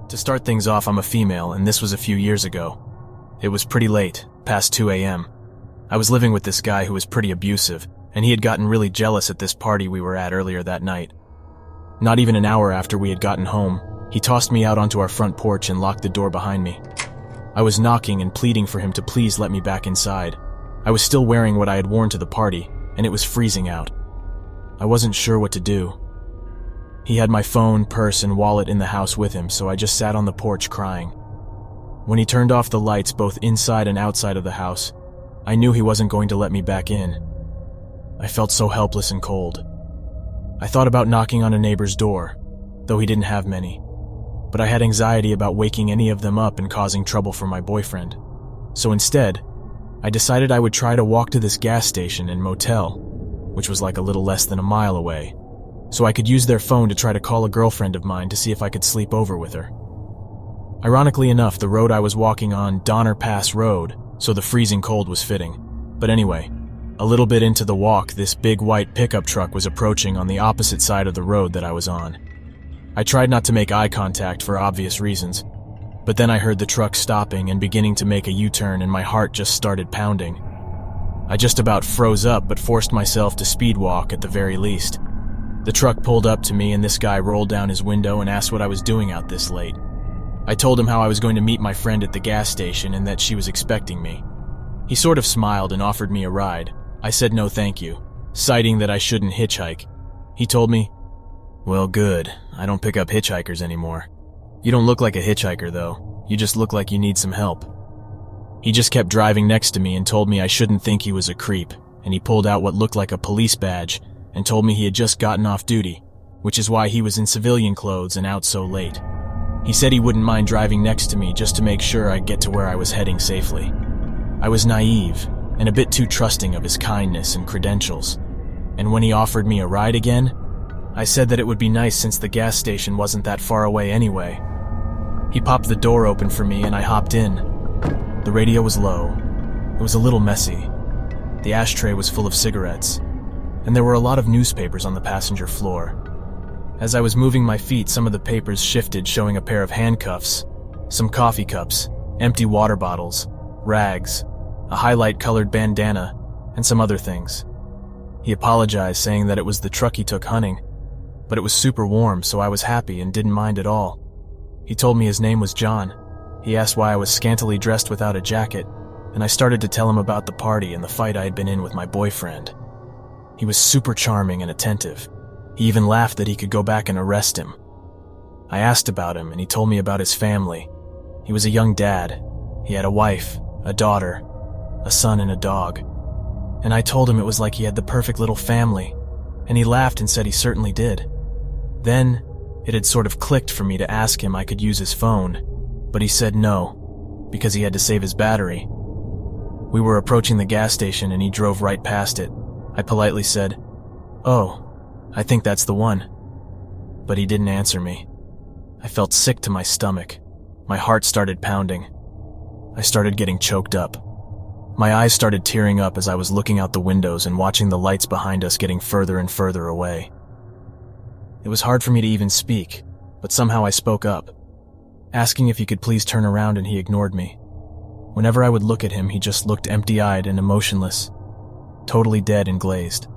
To start things off, I'm a female, and this was a few years ago. It was pretty late, past 2 a.m. I was living with this guy who was pretty abusive, and he had gotten really jealous at this party we were at earlier that night. Not even an hour after we had gotten home, he tossed me out onto our front porch and locked the door behind me. I was knocking and pleading for him to please let me back inside. I was still wearing what I had worn to the party, and it was freezing out. I wasn't sure what to do. He had my phone, purse, and wallet in the house with him, so I just sat on the porch crying. When he turned off the lights both inside and outside of the house, I knew he wasn't going to let me back in. I felt so helpless and cold. I thought about knocking on a neighbor's door, though he didn't have many, but I had anxiety about waking any of them up and causing trouble for my boyfriend. So instead, I decided I would try to walk to this gas station and motel, which was like a little less than a mile away, so I could use their phone to try to call a girlfriend of mine to see if I could sleep over with her. Ironically enough, the road I was walking on, Donner Pass Road, so the freezing cold was fitting. But anyway, a little bit into the walk, this big white pickup truck was approaching on the opposite side of the road that I was on. I tried not to make eye contact for obvious reasons, but then I heard the truck stopping and beginning to make a U-turn, and my heart just started pounding. I just about froze up, but forced myself to speed walk at the very least. The truck pulled up to me, and this guy rolled down his window and asked what I was doing out this late. I told him how I was going to meet my friend at the gas station and that she was expecting me. He sort of smiled and offered me a ride. I said no thank you, citing that I shouldn't hitchhike. He told me, "Well, good, I don't pick up hitchhikers anymore. You don't look like a hitchhiker, though. You just look like you need some help." He just kept driving next to me and told me I shouldn't think he was a creep, and he pulled out what looked like a police badge and told me he had just gotten off duty, which is why he was in civilian clothes and out so late. He said he wouldn't mind driving next to me just to make sure I'd get to where I was heading safely. I was naive and a bit too trusting of his kindness and credentials, and when he offered me a ride again, I said that it would be nice since the gas station wasn't that far away anyway. He popped the door open for me and I hopped in. The radio was low. It was a little messy. The ashtray was full of cigarettes, and there were a lot of newspapers on the passenger floor. As I was moving my feet, some of the papers shifted, showing a pair of handcuffs, some coffee cups, empty water bottles, rags, a highlight-colored bandana, and some other things. He apologized, saying that it was the truck he took hunting, but it was super warm, so I was happy and didn't mind at all. He told me his name was John. He asked why I was scantily dressed without a jacket, and I started to tell him about the party and the fight I had been in with my boyfriend. He was super charming and attentive. He even laughed that he could go back and arrest him. I asked about him, and he told me about his family. He was a young dad. He had a wife, a daughter, a son, and a dog. And I told him it was like he had the perfect little family, and he laughed and said he certainly did. Then, it had sort of clicked for me to ask him I could use his phone, but he said no, because he had to save his battery. We were approaching the gas station and he drove right past it. I politely said, "Oh, I think that's the one." But he didn't answer me. I felt sick to my stomach. My heart started pounding. I started getting choked up. My eyes started tearing up as I was looking out the windows and watching the lights behind us getting further and further away. It was hard for me to even speak, but somehow I spoke up, asking if he could please turn around, and he ignored me. Whenever I would look at him, he just looked empty-eyed and emotionless, totally dead and glazed.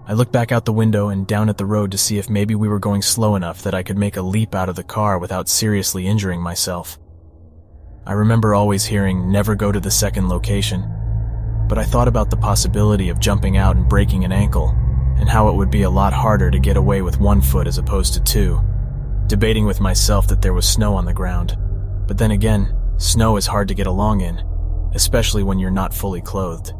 I looked back out the window and down at the road to see if maybe we were going slow enough that I could make a leap out of the car without seriously injuring myself. I remember always hearing, "Never go to the second location," but I thought about the possibility of jumping out and breaking an ankle, and how it would be a lot harder to get away with one foot as opposed to two, debating with myself that there was snow on the ground. But then again, snow is hard to get along in, especially when you're not fully clothed.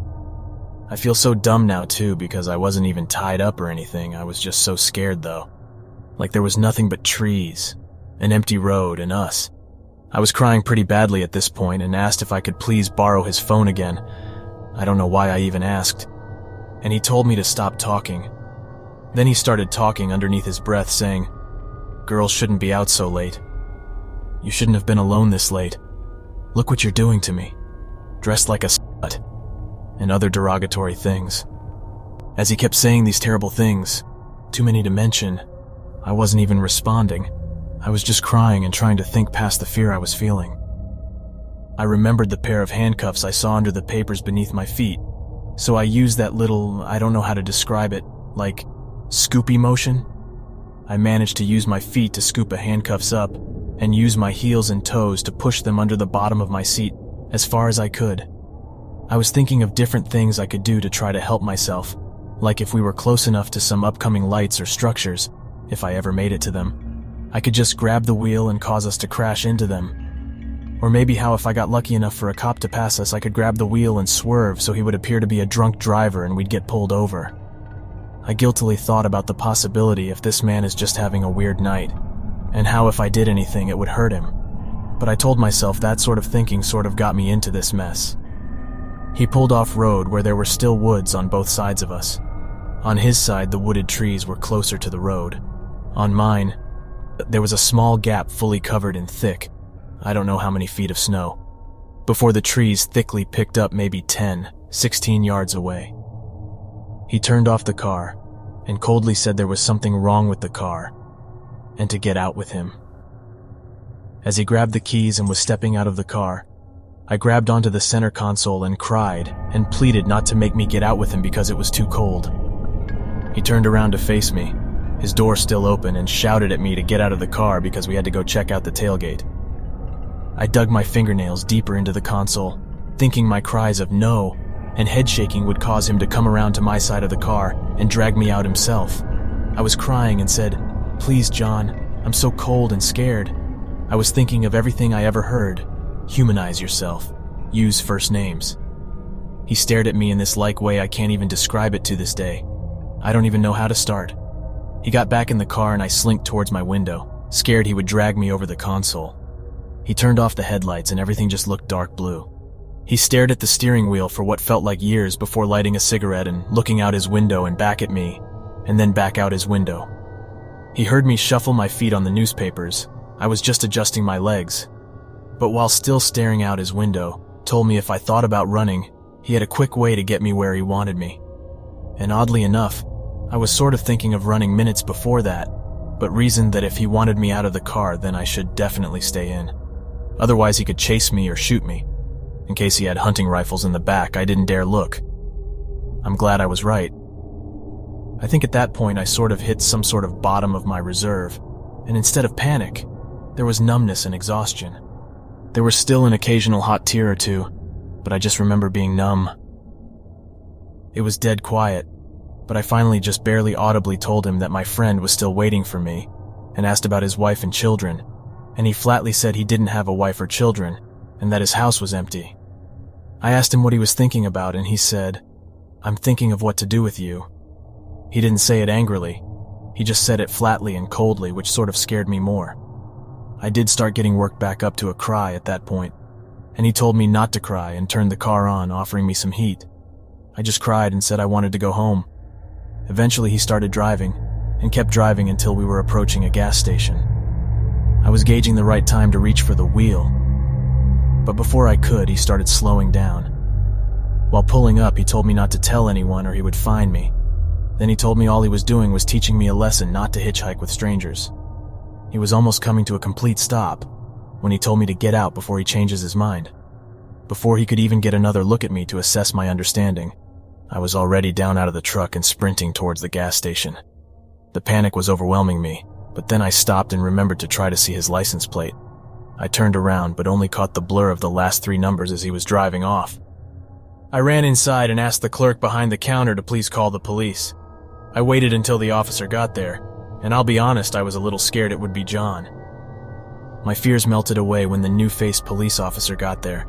I feel so dumb now too, because I wasn't even tied up or anything. I was just so scared though. Like there was nothing but trees, an empty road, and us. I was crying pretty badly at this point and asked if I could please borrow his phone again. I don't know why I even asked. And he told me to stop talking. Then he started talking underneath his breath, saying, "Girls shouldn't be out so late. You shouldn't have been alone this late. Look what you're doing to me. Dressed like a slut," and other derogatory things. As he kept saying these terrible things, too many to mention, I wasn't even responding. I was just crying and trying to think past the fear I was feeling. I remembered the pair of handcuffs I saw under the papers beneath my feet, so I used that little, I don't know how to describe it, like scoopy motion. I managed to use my feet to scoop the handcuffs up and use my heels and toes to push them under the bottom of my seat as far as I could. I was thinking of different things I could do to try to help myself, like if we were close enough to some upcoming lights or structures, if I ever made it to them, I could just grab the wheel and cause us to crash into them. Or maybe how if I got lucky enough for a cop to pass us, I could grab the wheel and swerve so he would appear to be a drunk driver and we'd get pulled over. I guiltily thought about the possibility if this man is just having a weird night, and how if I did anything it would hurt him. But I told myself that sort of thinking sort of got me into this mess. He pulled off road where there were still woods on both sides of us. On his side, the wooded trees were closer to the road. On mine, there was a small gap fully covered in thick, I don't know how many feet of snow, before the trees thickly picked up maybe 10, 16 yards away. He turned off the car and coldly said there was something wrong with the car and to get out with him. As he grabbed the keys and was stepping out of the car, I grabbed onto the center console and cried and pleaded not to make me get out with him because it was too cold. He turned around to face me, his door still open, and shouted at me to get out of the car because we had to go check out the tailgate. I dug my fingernails deeper into the console, thinking my cries of no and head shaking would cause him to come around to my side of the car and drag me out himself. I was crying and said, "Please, John, I'm so cold and scared." I was thinking of everything I ever heard. Humanize yourself. Use first names. He stared at me in this like way I can't even describe it to this day. I don't even know how to start. He got back in the car and I slinked towards my window, scared he would drag me over the console. He turned off the headlights and everything just looked dark blue. He stared at the steering wheel for what felt like years before lighting a cigarette and looking out his window and back at me, and then back out his window. He heard me shuffle my feet on the newspapers. I was just adjusting my legs. But while still staring out his window, told me if I thought about running, he had a quick way to get me where he wanted me. And oddly enough, I was sort of thinking of running minutes before that, but reasoned that if he wanted me out of the car, then I should definitely stay in. Otherwise he could chase me or shoot me. In case he had hunting rifles in the back, I didn't dare look. I'm glad I was right. I think at that point I sort of hit some sort of bottom of my reserve, and instead of panic, there was numbness and exhaustion. There was still an occasional hot tear or two, but I just remember being numb. It was dead quiet, but I finally just barely audibly told him that my friend was still waiting for me, and asked about his wife and children, and he flatly said he didn't have a wife or children, and that his house was empty. I asked him what he was thinking about, and he said, "I'm thinking of what to do with you." He didn't say it angrily. He just said it flatly and coldly, which sort of scared me more. I did start getting worked back up to a cry at that point, and he told me not to cry and turned the car on, offering me some heat. I just cried and said I wanted to go home. Eventually he started driving, and kept driving until we were approaching a gas station. I was gauging the right time to reach for the wheel, but before I could, he started slowing down. While pulling up, he told me not to tell anyone or he would find me. Then he told me all he was doing was teaching me a lesson not to hitchhike with strangers. He was almost coming to a complete stop when he told me to get out before he changes his mind. Before he could even get another look at me to assess my understanding, I was already down out of the truck and sprinting towards the gas station. The panic was overwhelming me, but then I stopped and remembered to try to see his license plate. I turned around but only caught the blur of the last 3 numbers as he was driving off. I ran inside and asked the clerk behind the counter to please call the police. I waited until the officer got there, and I'll be honest, I was a little scared it would be John. My fears melted away when the new-faced police officer got there.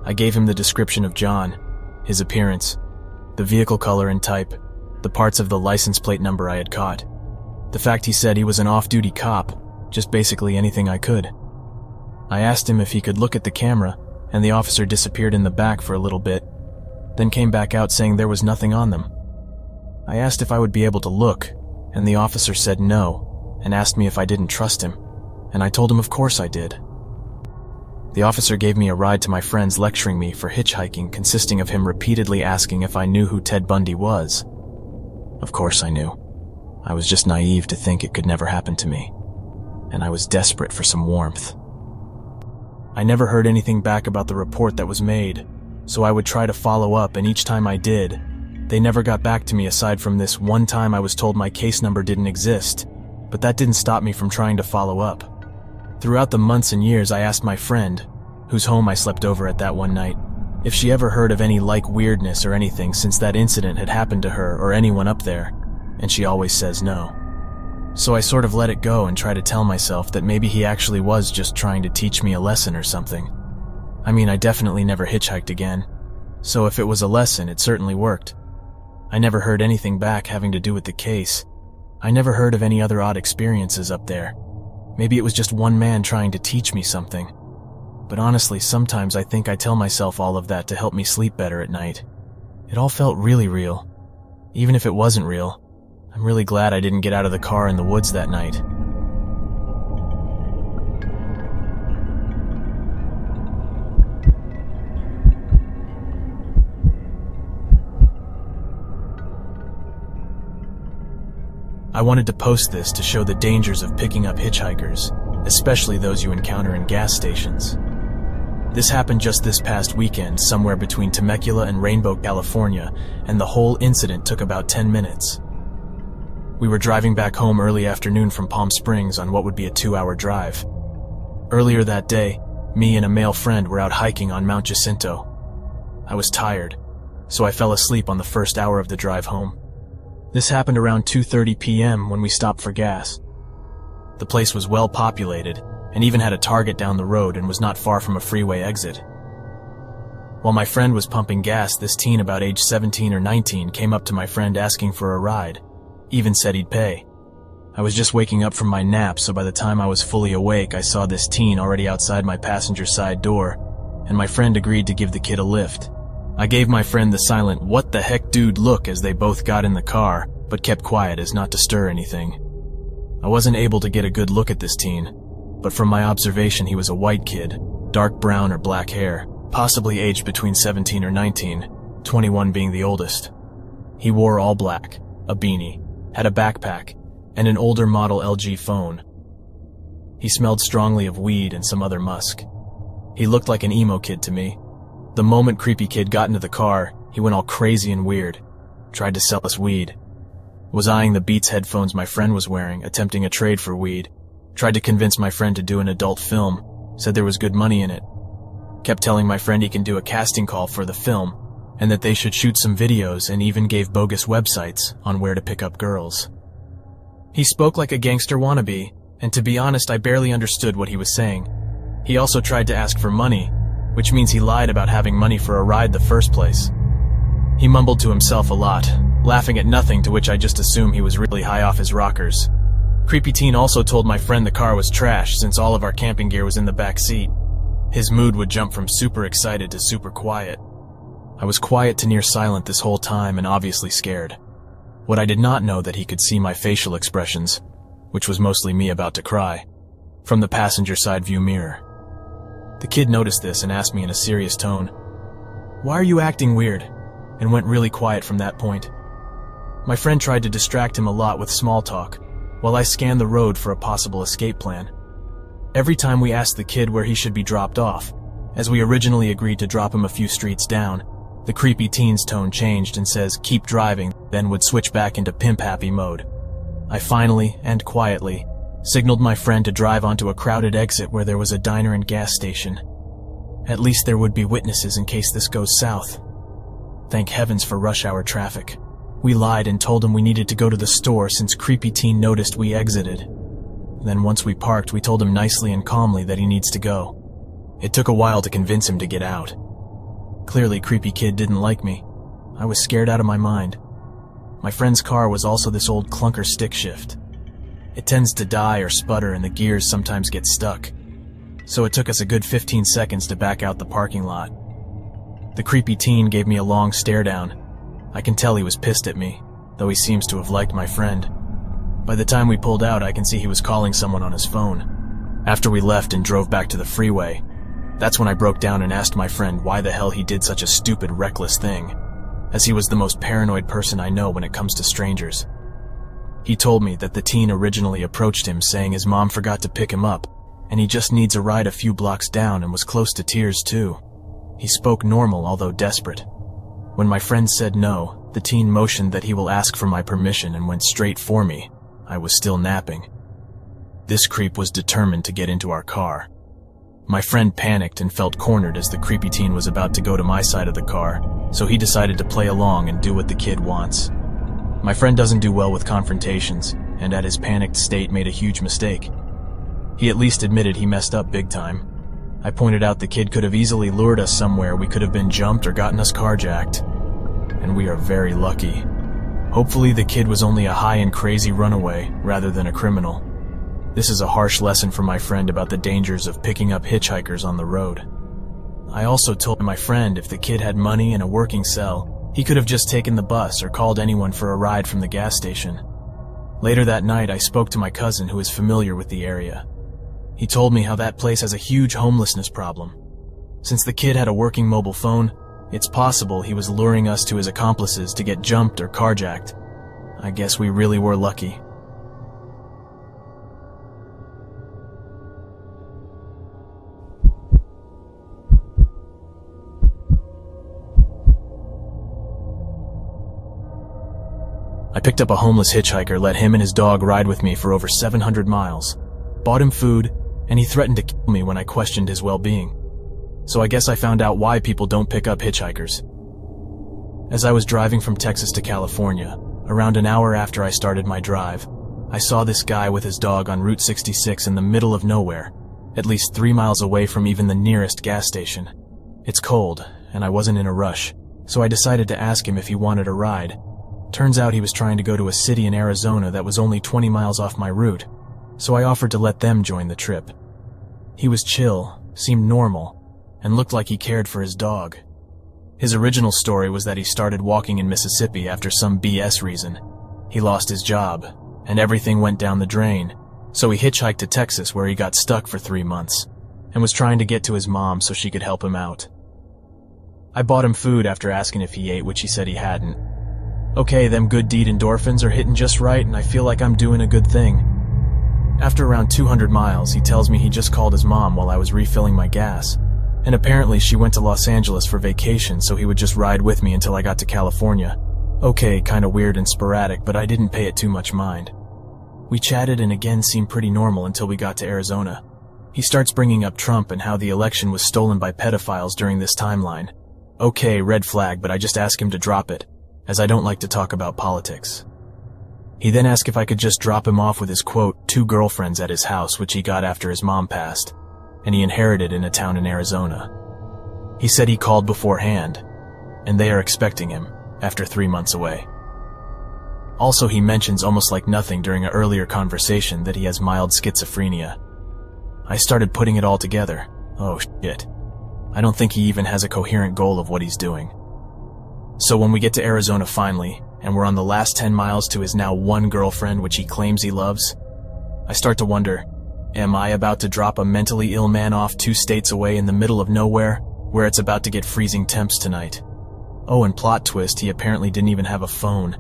I gave him the description of John, his appearance, the vehicle color and type, the parts of the license plate number I had caught. The fact he said he was an off-duty cop, just basically anything I could. I asked him if he could look at the camera, and the officer disappeared in the back for a little bit, then came back out saying there was nothing on them. I asked if I would be able to look, and the officer said no, and asked me if I didn't trust him, and I told him of course I did. The officer gave me a ride to my friend's lecturing me for hitchhiking, consisting of him repeatedly asking if I knew who Ted Bundy was. Of course I knew. I was just naive to think it could never happen to me. and I was desperate for some warmth. I never heard anything back about the report that was made, so I would try to follow up, and each time I did, they never got back to me aside from this one time I was told my case number didn't exist, but that didn't stop me from trying to follow up. Throughout the months and years, I asked my friend, whose home I slept over at that one night, if she ever heard of any weirdness or anything since that incident had happened to her or anyone up there, and she always says no. So I sort of let it go and try to tell myself that maybe he actually was just trying to teach me a lesson or something. I mean, I definitely never hitchhiked again, so if it was a lesson, it certainly worked. I never heard anything back having to do with the case. I never heard of any other odd experiences up there. Maybe it was just one man trying to teach me something. But honestly, sometimes I think I tell myself all of that to help me sleep better at night. It all felt really real. Even if it wasn't real, I'm really glad I didn't get out of the car in the woods that night. I wanted to post this to show the dangers of picking up hitchhikers, especially those you encounter in gas stations. This happened just this past weekend, somewhere between Temecula and Rainbow, California, and the whole incident took about 10 minutes. We were driving back home early afternoon from Palm Springs on what would be a 2-hour drive. Earlier that day, me and a male friend were out hiking on Mount Jacinto. I was tired, so I fell asleep on the first hour of the drive home. This happened around 2:30 p.m. when we stopped for gas. The place was well populated, and even had a Target down the road and was not far from a freeway exit. While my friend was pumping gas, this teen about age 17 or 19 came up to my friend asking for a ride, even said he'd pay. I was just waking up from my nap, so by the time I was fully awake, I saw this teen already outside my passenger side door, and my friend agreed to give the kid a lift. I gave my friend the silent, "What the heck dude" look as they both got in the car, but kept quiet as not to stir anything. I wasn't able to get a good look at this teen, but from my observation he was a white kid, dark brown or black hair, possibly aged between 17 or 19, 21 being the oldest. He wore all black, a beanie, had a backpack, and an older model LG phone. He smelled strongly of weed and some other musk. He looked like an emo kid to me. The moment creepy kid got into the car, he went all crazy and weird, tried to sell us weed, was eyeing the Beats headphones my friend was wearing, attempting a trade for weed, tried to convince my friend to do an adult film, said there was good money in it, kept telling my friend he can do a casting call for the film, and that they should shoot some videos, and even gave bogus websites on where to pick up girls. He spoke like a gangster wannabe, and to be honest, I barely understood what he was saying. He also tried to ask for money, which means he lied about having money for a ride the first place. He mumbled to himself a lot, laughing at nothing, to which I just assumed he was really high off his rockers. Creepy teen also told my friend the car was trash since all of our camping gear was in the back seat. His mood would jump from super excited to super quiet. I was quiet to near silent this whole time and obviously scared. What I did not know that he could see my facial expressions, which was mostly me about to cry, from the passenger side view mirror. The kid noticed this and asked me in a serious tone, "Why are you acting weird?" and went really quiet from that point. My friend tried to distract him a lot with small talk, while I scanned the road for a possible escape plan. Every time we asked the kid where he should be dropped off, as we originally agreed to drop him a few streets down, the creepy teen's tone changed and says, "Keep driving," then would switch back into pimp-happy mode. I finally, and quietly, signaled my friend to drive onto a crowded exit where there was a diner and gas station. At least there would be witnesses in case this goes south. Thank heavens for rush hour traffic. We lied and told him we needed to go to the store since creepy teen noticed we exited. Then once we parked, we told him nicely and calmly that he needs to go. It took a while to convince him to get out. Clearly, creepy kid didn't like me. I was scared out of my mind. My friend's car was also this old clunker stick shift. It tends to die or sputter and the gears sometimes get stuck. So it took us a good 15 seconds to back out the parking lot. The creepy teen gave me a long stare down. I can tell he was pissed at me, though he seems to have liked my friend. By the time we pulled out, I can see he was calling someone on his phone. After we left and drove back to the freeway, that's when I broke down and asked my friend why the hell he did such a stupid, reckless thing, as he was the most paranoid person I know when it comes to strangers. He told me that the teen originally approached him saying his mom forgot to pick him up, and he just needs a ride a few blocks down, and was close to tears too. He spoke normal, although desperate. When my friend said no, the teen motioned that he will ask for my permission and went straight for me. I was still napping. This creep was determined to get into our car. My friend panicked and felt cornered as the creepy teen was about to go to my side of the car, so he decided to play along and do what the kid wants. My friend doesn't do well with confrontations, and at his panicked state made a huge mistake. He at least admitted he messed up big time. I pointed out the kid could have easily lured us somewhere we could have been jumped or gotten us carjacked. And we are very lucky. Hopefully the kid was only a high and crazy runaway rather than a criminal. This is a harsh lesson for my friend about the dangers of picking up hitchhikers on the road. I also told my friend if the kid had money and a working cell, he could have just taken the bus or called anyone for a ride from the gas station. Later that night, I spoke to my cousin who is familiar with the area. He told me how that place has a huge homelessness problem. Since the kid had a working mobile phone, it's possible he was luring us to his accomplices to get jumped or carjacked. I guess we really were lucky. I picked up a homeless hitchhiker, let him and his dog ride with me for over 700 miles, bought him food, and he threatened to kill me when I questioned his well-being. So I guess I found out why people don't pick up hitchhikers. As I was driving from Texas to California, around an hour after I started my drive, I saw this guy with his dog on Route 66 in the middle of nowhere, at least 3 miles away from even the nearest gas station. It's cold, and I wasn't in a rush, so I decided to ask him if he wanted a ride. Turns out he was trying to go to a city in Arizona that was only 20 miles off my route, so I offered to let them join the trip. He was chill, seemed normal, and looked like he cared for his dog. His original story was that he started walking in Mississippi after some BS reason. He lost his job, and everything went down the drain, so he hitchhiked to Texas where he got stuck for 3 months, and was trying to get to his mom so she could help him out. I bought him food after asking if he ate, which he said he hadn't. Okay, them good deed endorphins are hitting just right, and I feel like I'm doing a good thing. After around 200 miles, he tells me he just called his mom while I was refilling my gas, and apparently she went to Los Angeles for vacation, so he would just ride with me until I got to California. Okay, kinda weird and sporadic, but I didn't pay it too much mind. We chatted and again seemed pretty normal until we got to Arizona. He starts bringing up Trump and how the election was stolen by pedophiles during this timeline. Okay, red flag, but I just ask him to drop it, as I don't like to talk about politics. He then asked if I could just drop him off with his, quote, 2 girlfriends at his house, which he got after his mom passed, and he inherited in a town in Arizona. He said he called beforehand, and they are expecting him after 3 months away. Also, he mentions almost like nothing during an earlier conversation that he has mild schizophrenia. I started putting it all together. Oh shit. I don't think he even has a coherent goal of what he's doing. So when we get to Arizona finally, and we're on the last 10 miles to his now 1 girlfriend which he claims he loves, I start to wonder, am I about to drop a mentally ill man off 2 states away in the middle of nowhere, where it's about to get freezing temps tonight? Oh, and plot twist, he apparently didn't even have a phone.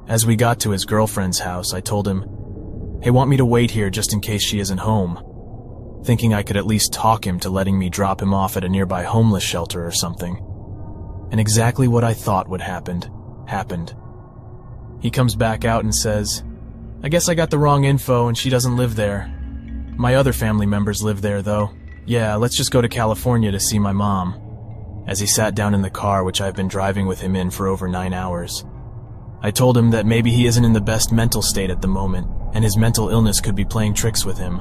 As we got to his girlfriend's house, I told him, "Hey, want me to wait here just in case she isn't home?" Thinking I could at least talk him to letting me drop him off at a nearby homeless shelter or something. And exactly what I thought would happen, happened. He comes back out and says, "I guess I got the wrong info and she doesn't live there. My other family members live there though. Yeah, let's just go to California to see my mom." As he sat down in the car which I've been driving with him in for over 9 hours. I told him that maybe he isn't in the best mental state at the moment, and his mental illness could be playing tricks with him.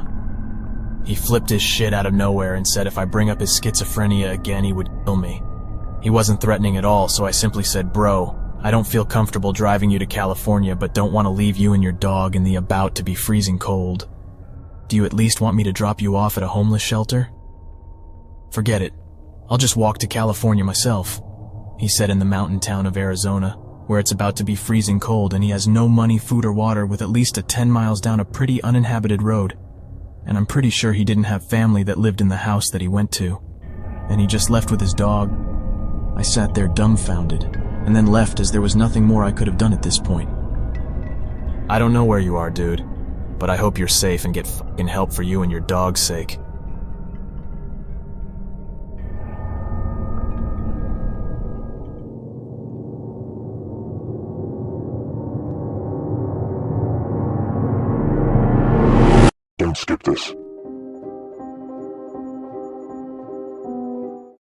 He flipped his shit out of nowhere and said if I bring up his schizophrenia again he would kill me. He wasn't threatening at all, so I simply said, "Bro, I don't feel comfortable driving you to California, but don't want to leave you and your dog in the about to be freezing cold. Do you at least want me to drop you off at a homeless shelter?" "Forget it. I'll just walk to California myself," he said, in the mountain town of Arizona, where it's about to be freezing cold and he has no money, food, or water, with at least 10 miles down a pretty uninhabited road. And I'm pretty sure he didn't have family that lived in the house that he went to. And he just left with his dog. I sat there dumbfounded, and then left as there was nothing more I could have done at this point. I don't know where you are, dude, but I hope you're safe and get fucking help for you and your dog's sake. Don't skip this.